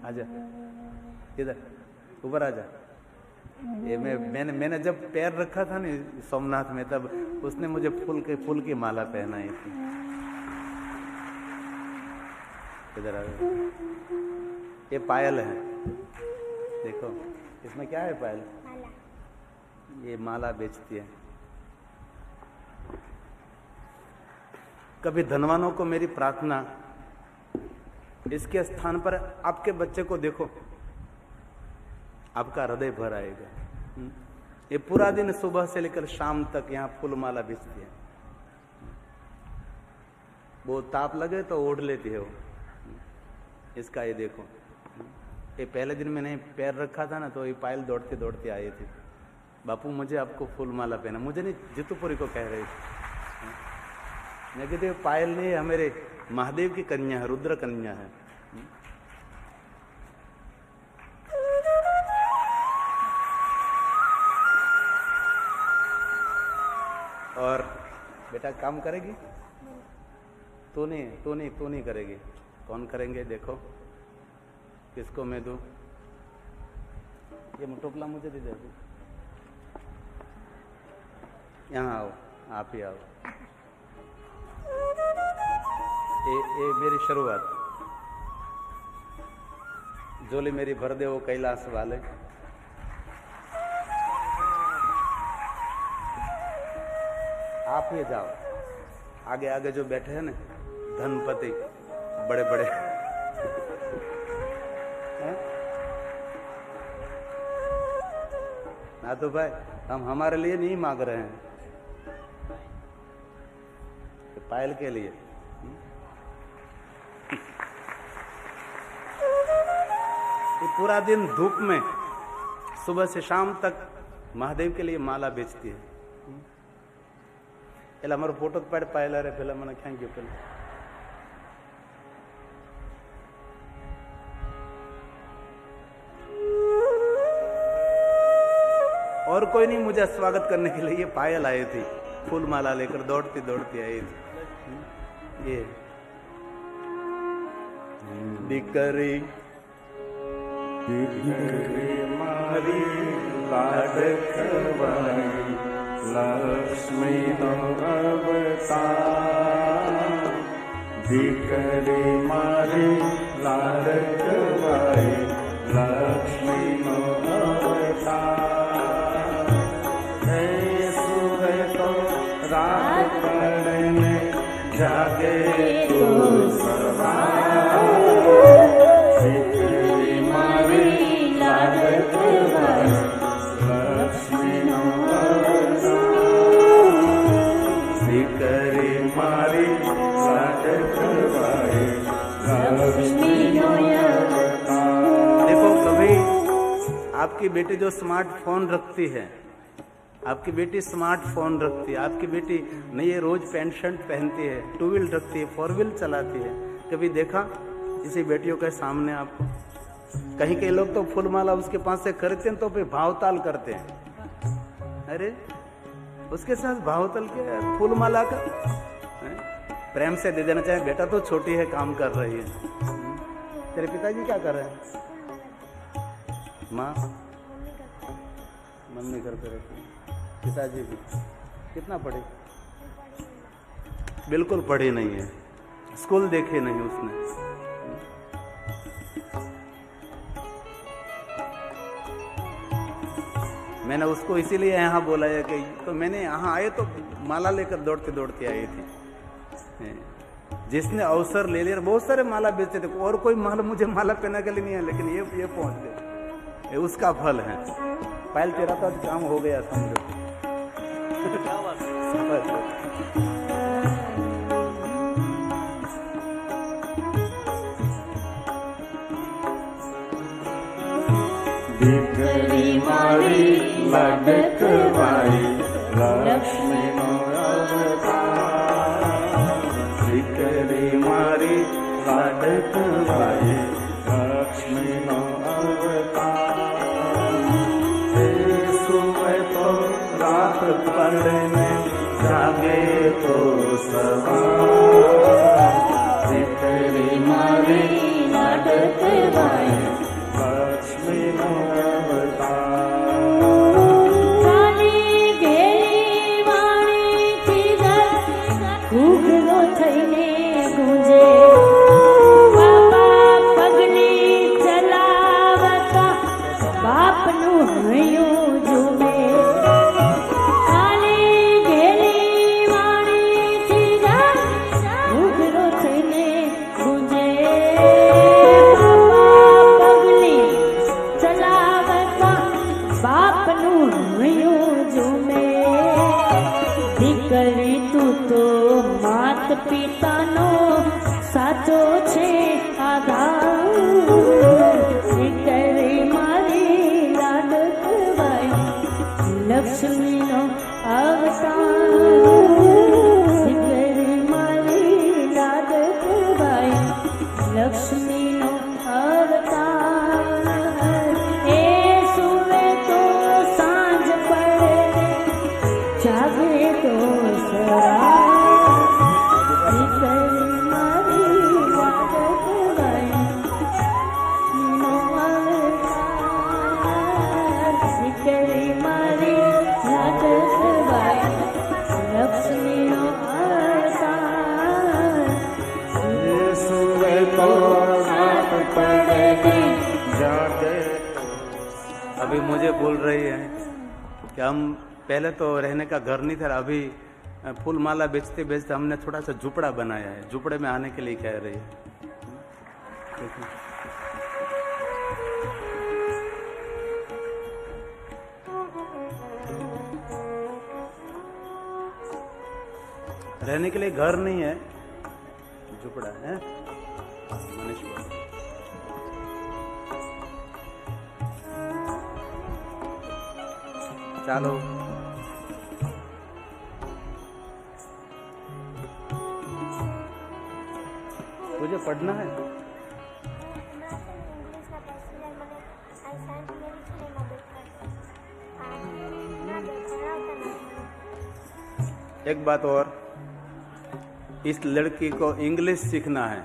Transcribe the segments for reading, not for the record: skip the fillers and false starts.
आजा इधर ऊपर आजा। ये मैंने जब पैर रखा था ना सोमनाथ में, तब उसने मुझे फूल की माला पहनाई थी। इधर आ। ये पायल है, देखो इसमें क्या है पायल? ये माला बेचती है। कभी धनवानों को मेरी प्रार्थना, इसके स्थान पर आपके बच्चे को देखो, आपका हृदय भर आएगा। ये पूरा दिन सुबह से लेकर शाम तक यहाँ फूल माला बेचती है। वो ताप लगे तो ओढ़ लेती है वो। इसका ये देखो, ये पहले दिन मैंने पैर रखा था ना, तो ये पायल दौड़ते दौड़ते आई थी, बापू मुझे आपको फूल माला पहना। मुझे नहीं, जितुपुरी को कह रही थी। मैं कहती पायल नहीं है, मेरे महादेव की कन्या है, रुद्र कन्या है। और बेटा काम करेगी? तू नहीं करेगी। कौन करेंगे? देखो किसको मैं दूं? ये टोपला मुझे दे दे। यहाँ आओ, आप ही आओ। ये मेरी शुरुआत। झोली मेरी भर दे वो कैलाश वाले। आप ही जाओ, आगे आगे जो बैठे हैं ना धनपति बड़े बड़े ना, तो भाई हम हमारे लिए नहीं मांग रहे हैं, तो पायल के लिए। ये पूरा दिन धूप में सुबह से शाम तक महादेव के लिए माला बेचती है। એટલે અમારો ફોટો પાડ પાયેલા રે પેલા મને ક્યાં ગયો પેલા? और कोई नहीं मुझे स्वागत करने के लिए, ये पायल आई थी फूल माला लेकर दौड़ती दौड़ती आई थी। ये दीकरी मारी लाडकवाई लक्ष्मी नो अवतार। दीकरी मारी लाडकवाई लक्ष्मी नो अवतार। हे सुबह तो रात पड़ने जागे तो सवार। दीकरी मारी लाडकवाई लक्ष्मी नो देखो कभी आपकी बेटी जो स्मार्टफोन रखती है, आपकी बेटी स्मार्टफोन रखती है, आपकी बेटी नई रोज पैंट शर्ट पहनती है, टू व्हील रखती है, फोर व्हील चलाती है, कभी देखा इसी बेटियों के सामने आपको? कहीं कई लोग तो फूलमाला उसके पास से खरीदते हैं तो फिर भावताल करते हैं। अरे उसके साथ भावताल के फूलमाला का प्रेम से दे देना चाहिए। बेटा तो छोटी है, काम कर रही है। तेरे पिताजी क्या कर रहे हैं? माँ मम्मी घर पे रहती है। पिताजी भी कितना पढ़े? बिल्कुल पढ़ी नहीं है, स्कूल देखे नहीं उसने। मैंने उसको इसीलिए यहाँ बोला है कि तो मैंने यहाँ आए तो माला लेकर दौड़ते दौड़ते आई थी। जिसने अवसर ले लिया, बहुत सारे माला बेचते थे, और कोई माला मुझे माला पहना के लिए नहीं है, लेकिन ये पहुंच गए, ये उसका फल है। पायल तेरा तो काम हो गया समझो। दीकरी मारी लाडकवाई लक्ष्मी नो अवतार। दीकरी मारी लाडकवाई लक्ष्मी नो अवतार। सुबह तो रात पड़ने जागे तो सवार। दीकरी मारी लाडकवाई માત પિતાનો સાચો છે આધાર દીકરી મારી લાડકવાય લક્ષ્મીનો અવતાર દીકરી મારી લાડકવાય લક્ષ્મીનો અવતાર એ સુવે તો સાંજ પડે જાગે તો સવાર अभी मुझे बोल रही है कि हम पहले तो रहने का घर नहीं था, अभी फूल माला बेचते बेचते हमने थोड़ा सा झुपड़ा बनाया है, झुपड़े में आने के लिए कह रही है। रहने के लिए घर नहीं है, झुपड़ा है। मनीष ચાલો मुझे पढ़ना है। एक बात और, इस लड़की को इंग्लिश सीखना है।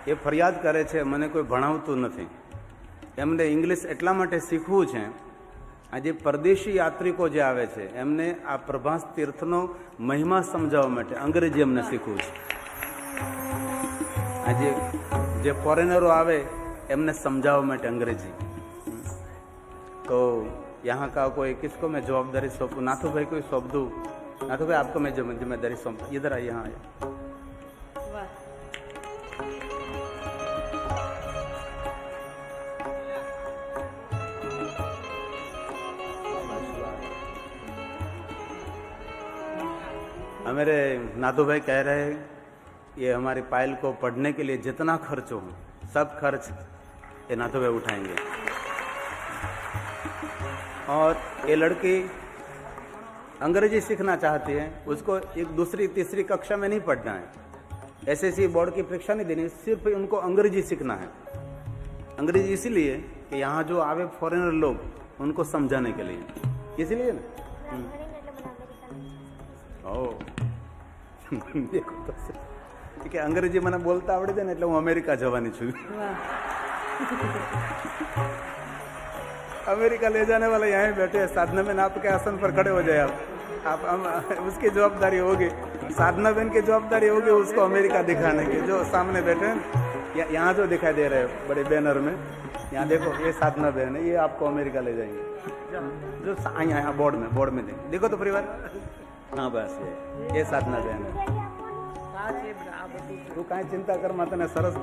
એ ફરિયાદ કરે છે મને કોઈ ભણાવતું નથી। એમને ઇંગ્લિશ એટલા માટે શીખવું છે, આજે પરદેશી યાત્રિકો જે આવે છે એમને આ પ્રભાસ તીર્થનો મહિમા સમજાવવા માટે અંગ્રેજી એમને શીખવું છે। આજે જે ફોરેનરો આવે એમને समझावा માટે अंग्रेजी। तो यहाँ का कोई किसको मैं जवाबदारी सौंपूँ? नाथू भाई कोई सौंप दूँ? नाथू भाई आपको मैं जिम्मेदारी सौंप, इधर आइए। यहाँ आइए। हमारे नाथू भाई कह रहे हैं ये हमारी पायल को पढ़ने के लिए जितना खर्च हो सब खर्च ये नाथू भाई उठाएंगे। और ये लड़की अंग्रेजी सीखना चाहती है, उसको एक दूसरी तीसरी कक्षा में नहीं पढ़ना है, एसएससी बोर्ड की परीक्षा नहीं देनी, सिर्फ उनको अंग्रेजी सीखना है। अंग्रेजी इसीलिए कि यहाँ जो आवे फॉरेनर लोग उनको समझाने के लिए, इसीलिए ना। देखो तो कि अंग्रेजी મને બોલતા આવડે છે ને એટલે હું અમેરિકા જવાની છું। अमेरिका ले जाने वाले यहाँ बैठे हैं, साधना बहन आपके आसन पर खड़े हो जाए आप उसकी जवाबदारी होगी, साधना बहन की जवाबदारी होगी उसको अमेरिका दिखाने की। जो सामने बैठे हैं यहाँ जो दिखाई दे रहे हैं बड़े बैनर में, यहाँ देखो ये साधना बहन है, ये आपको अमेरिका ले जाएंगे। जो यहाँ बोर्ड में देखो तो परिवार, हाँ बस ये साधना बहन है। तू कहीं चिंता कर मत ने सरस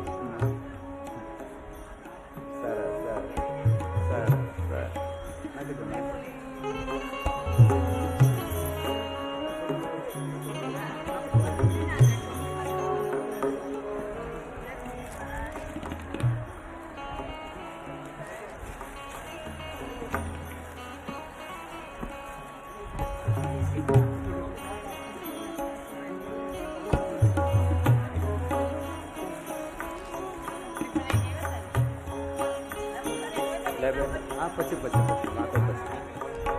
પછી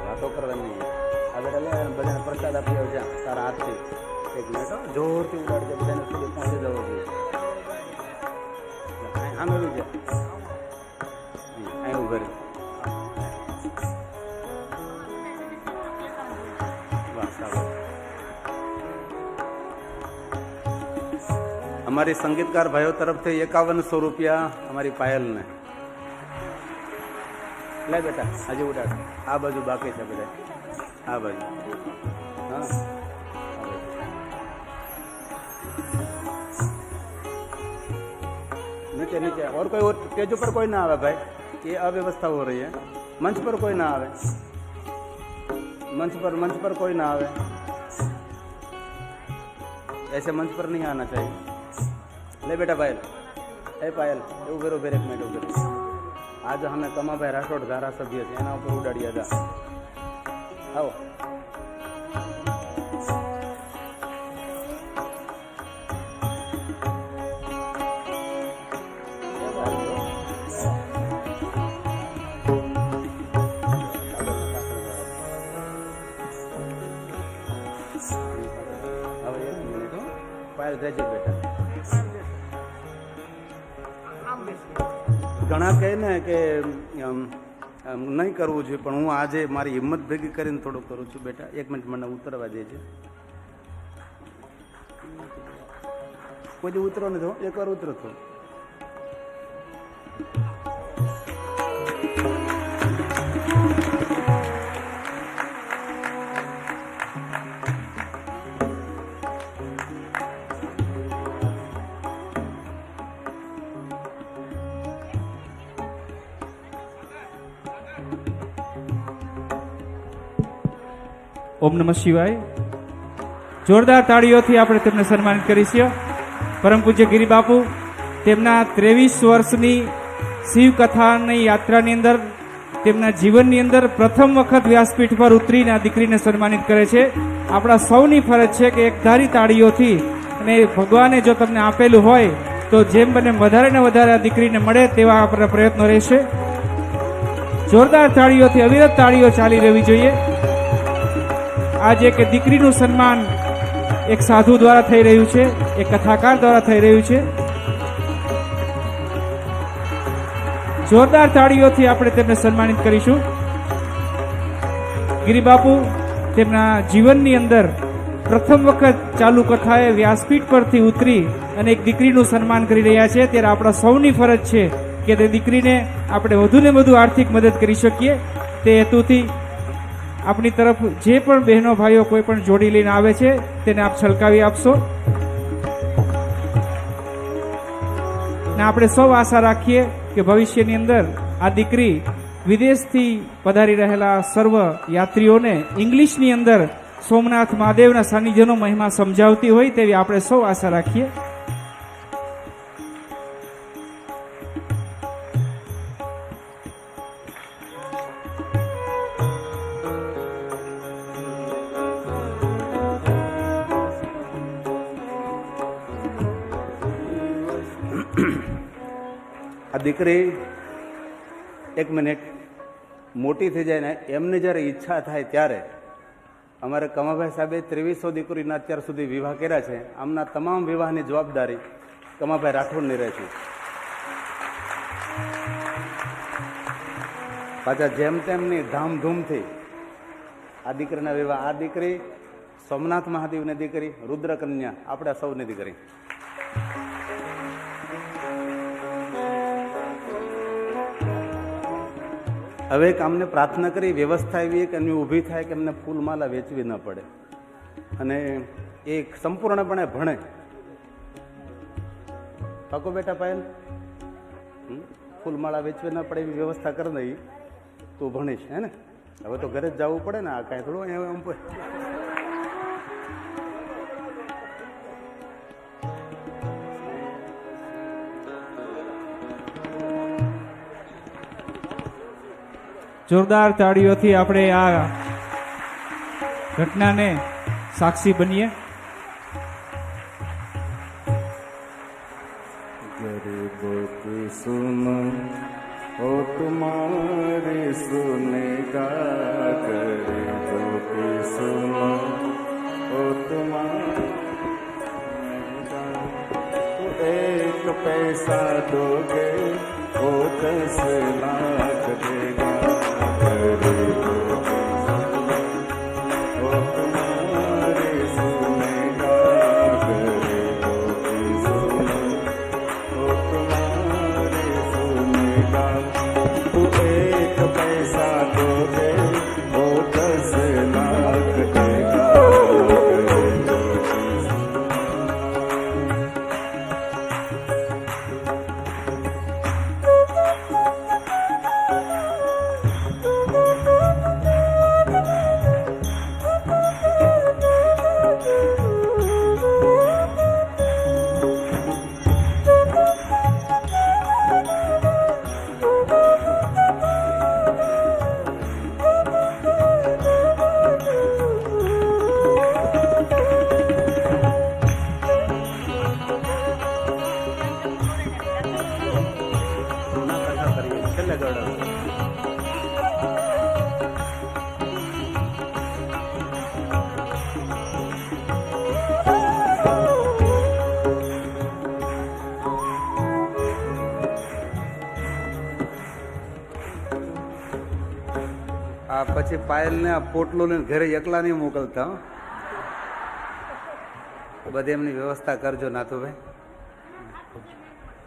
વાતો કરવાની હવે બધાને પ્રસાદ આપી આવજા તારા હાથથી। એક મિનિટ જોરથી ઉડાડજે, બધાને સુધી પહોંચી જવો જોઈએ। આમ આવી જાય અહીં ઉભા રહે। हमारी संगीतकार भाइयों तरफ से 5100 रुपया हमारी पायल ने। ले बेटा हजी उठाड़, आ बाजू बाकी है बेटा, आ बाजू हाँ नीचे नीचे। और कोई और स्टेज पर कोई ना आवे भाई, ये अव्यवस्था हो रही है, मंच पर कोई ना आवे, मंच पर कोई ना आवे, ऐसे मंच पर नहीं आना चाहिए। ले बेटा पायल, ए पायल उभे रो, 1 मिनट उभे रो। आज हमें कमाभाई राठोड धारासभ्य છે એના ઉપર ઉડાડ્યા હતા। આવો પાયલ જજે બેટા। ઘણા કહે ને કે નહીં કરવું જોઈએ, પણ હું આજે મારી હિંમત ભેગી કરીને થોડું કરું છું બેટા। 1 મિનિટ મને ઉતરવા દેજે। કોઈ દી ઉતરો નથી, એકવાર ઉતરો તો ઓમ નમઃ શિવાય। જોરદાર તાળીઓથી આપણે તેમને સન્માનિત કરીશું। પરમ પૂજ્ય ગિરી બાપુ તેમના 23 વર્ષની શિવકથાની યાત્રાની અંદર તેમના જીવનની અંદર પ્રથમ વખત વ્યાસપીઠ પર ઉતરીને આ દીકરીને સન્માનિત કરે છે। આપણા સૌની ફરજ છે કે એકધારી તાળીઓથી, અને ભગવાને જો તમને આપેલું હોય તો જેમ બને વધારે ને વધારે આ દીકરીને મળે તેવા આપણા પ્રયત્નો રહેશે। જોરદાર તાળીઓથી, અવિરત તાળીઓ ચાલી રહેવી જોઈએ। આજે એક દીકરીનું સન્માન એક સાધુ દ્વારા થઈ રહ્યું છે, એક કથાકાર દ્વારા થઈ રહ્યું છે। જોરદાર તાળીઓથી આપણે તેમને સન્માનિત કરીશું। ગિરિબાપુ તેમના જીવનની અંદર પ્રથમ વખત ચાલુ કથાએ વ્યાસપીઠ પરથી ઉતરી અને એક દીકરીનું સન્માન કરી રહ્યા છે, ત્યારે આપણા સૌની ફરજ છે કે તે દીકરીને આપણે વધુ ને વધુ આર્થિક મદદ કરી શકીએ। તે હેતુથી આપણી તરફ જે પણ બહેનો ભાઈઓ કોઈ પણ જોડી લઈને આવે છે તેને આપ છલકાવી આપશો, ને આપણે સૌ આશા રાખીએ કે ભવિષ્યની અંદર આ દીકરી વિદેશથી પધારી રહેલા સર્વ યાત્રીઓને ઇંગ્લિશની અંદર સોમનાથ મહાદેવના સાનિધ્યનો મહિમા સમજાવતી હોય તેવી આપણે સૌ આશા રાખીએ। આ દીકરી 1 મિનિટ મોટી થઈ જાય ને એમને જ્યારે ઈચ્છા થાય ત્યારે અમારે કમાભાઈ સાહેબે 2300 દીકરીના અત્યાર સુધી વિવાહ કર્યા છે। આમના તમામ વિવાહની જવાબદારી કમાભાઈ રાઠોડની રહે છે। પાછા જેમ તેમની ધામધૂમથી આ દીકરીના વિવાહ। આ દીકરી સોમનાથ મહાદેવની દીકરી, રુદ્રકન્યા, આપણા સૌની દીકરી। હવે એક અમને પ્રાર્થના કરી, વ્યવસ્થા એવી કે એમની ઊભી થાય કે એમને ફૂલમાલા વેચવી ન પડે અને એ સંપૂર્ણપણે ભણે। પાકો બેટા પાયલ, ફૂલમાળા વેચવી ન પડે એવી વ્યવસ્થા કરી દઈ, તું ભણીશ હે ને। હવે તો ઘરે જ જવું પડે ને, આ કાંઈ થોડું એમ જોરદાર તાળીઓથી આપણે આ ઘટનાને સાક્ષી બનીએ। गरीबों की सुनो ओ तुम्हारी सुनेगा, गरीबों की सुनो ओ तुम्हारी, तो 1 पैसा दोगे वो 10 लाख देगा। गरीबों की सुनो ओ तुम्हारी सुनेगा, गरीबों की सुनो ओ तुम्हारी सुनेगा। तू 1 पैसा दोगे वो 10 लाख देगा। પછી પાયલને આ પોટલો લઈને ઘરે એકલા નહીં મોકલતા હો. બધી એમની વ્યવસ્થા કરજો નાથુભાઈ.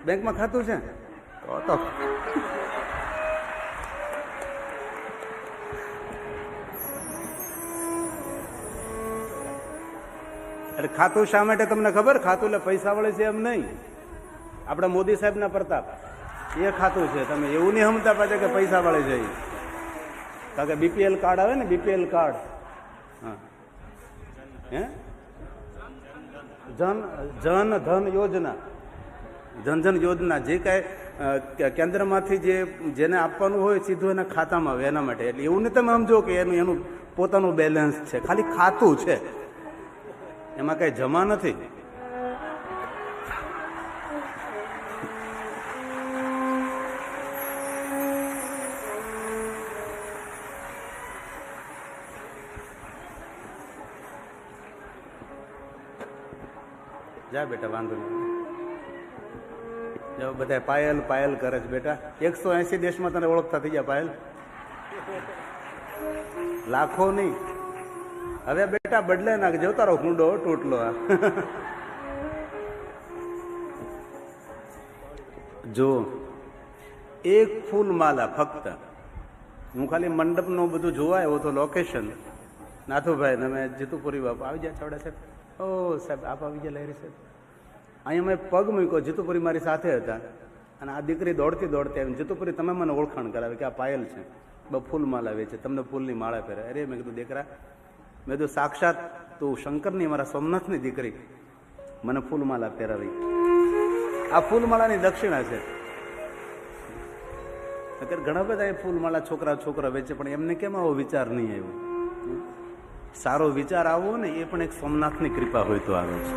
બેંકમાં ખાતું છે તો અરે ખાતું શા માટે તમને ખબર? ખાતું એટલે પૈસા વળે છે એમ નહીં. આપણા મોદી સાહેબના પ્રતાપ એ ખાતું છે. તમે એવું નહીં સમજતા પાછા કે પૈસા વળે છે. કારણ કે બીપીએલ કાર્ડ આવે ને, બીપીએલ કાર્ડ, હા, હે જન ધન યોજના, જનધન યોજના, જે કાંઈ કેન્દ્રમાંથી જેને આપવાનું હોય સીધું એના ખાતામાં આવે એના માટે. એટલે એવું નહીં તમે સમજો કે એનું પોતાનું બેલેન્સ છે. ખાલી ખાતું છે, એમાં કઈ જમા નથી. જા બેટા, વાંધો નહીં. જો બધા પાયલ પાયલ કરે છે બેટા. 180 દેશમાં તને ઓળખતા થઈ ગયા પાયલ, લાખો નહીં. હવે બેટા બદલે નાખ, જો તારો કુંડો તૂટલો. જો એક ફૂલ માલા ફક્ત, હું ખાલી મંડપનું બધું જોવા આવ્યો તો લોકેશન, નાથુભાઈ ને મેં જીતુપુરી બાપુ આવી જાય છોડા સાહેબ. ઓ સાહેબ આપ આવી ગયા લહેરી સાહેબ. અહીંયા મેં પગ મૂક્યો, જીતુપુરી મારી સાથે હતા, અને આ દીકરી દોડતી દોડતી આવી. જીતુપુરી તમે મને ઓળખાણ કરાવે કે આ પાયલ છે, બહુ ફૂલ માલા વેચે, તમને ફૂલની માળા પહેરે. અરે મેં કીધું દીકરા, મેં કીધું સાક્ષાત તું શંકરની, મારા સોમનાથની દીકરી, મને ફૂલમાલા પહેરાવી. આ ફૂલમાળાની દક્ષિણા છે. અત્યારે ઘણા બધા એ ફૂલમાળા છોકરા વેચે, પણ એમને કેમ આવો વિચાર નહીં આવ્યો? સારો વિચાર આવવો ને એ પણ એક સોમનાથની કૃપા હોય તો આવે છે.